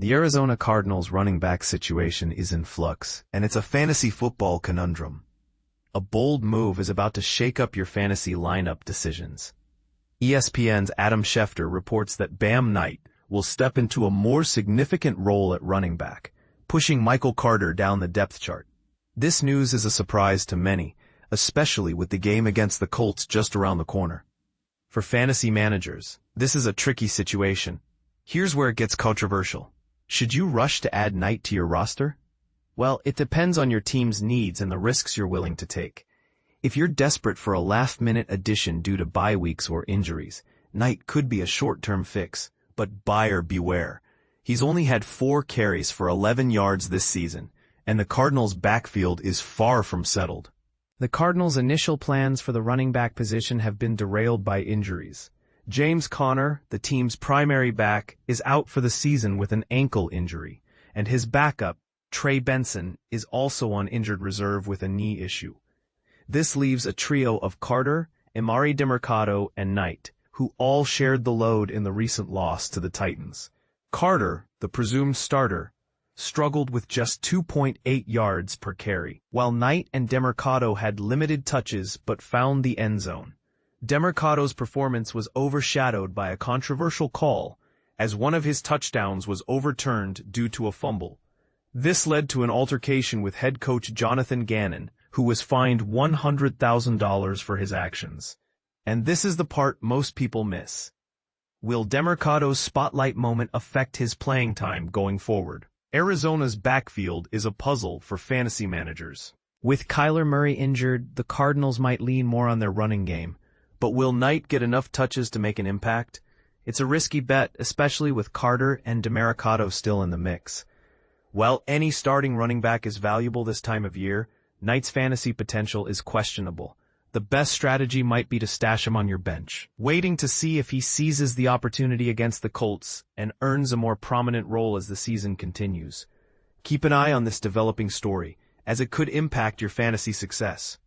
The Arizona Cardinals running back situation is in flux, and it's a fantasy football conundrum. A bold move is about to shake up your fantasy lineup decisions. ESPN's Adam Schefter reports that Bam Knight will step into a more significant role at running back, pushing Michael Carter down the depth chart. This news is a surprise to many, especially with the game against the Colts just around the corner. For fantasy managers, this is a tricky situation. Here's where it gets controversial. Should you rush to add Knight to your roster? Well, it depends on your team's needs and the risks you're willing to take. If you're desperate for a last-minute addition due to bye weeks or injuries, Knight could be a short-term fix, but buyer beware. He's only had 4 carries for 11 yards this season, and the Cardinals' backfield is far from settled. The Cardinals' initial plans for the running back position have been derailed by injuries. James Conner, the team's primary back, is out for the season with an ankle injury, and his backup, Trey Benson, is also on injured reserve with a knee issue. This leaves a trio of Carter, Emari Demercado, and Knight, who all shared the load in the recent loss to the Titans. Carter, the presumed starter, struggled with just 2.8 yards per carry, while Knight and Demercado had limited touches but found the end zone. Demercado's performance was overshadowed by a controversial call, as one of his touchdowns was overturned due to a fumble. This led to an altercation with head coach Jonathan Gannon, who was fined $100,000 for his actions. And this is the part most people miss. Will Demercado's spotlight moment affect his playing time going forward? Arizona's backfield is a puzzle for fantasy managers. With Kyler Murray injured, the Cardinals might lean more on their running game. But will Knight get enough touches to make an impact? It's a risky bet, especially with Carter and Demercado still in the mix. While any starting running back is valuable this time of year, Knight's fantasy potential is questionable. The best strategy might be to stash him on your bench, waiting to see if he seizes the opportunity against the Colts and earns a more prominent role as the season continues. Keep an eye on this developing story, as it could impact your fantasy success.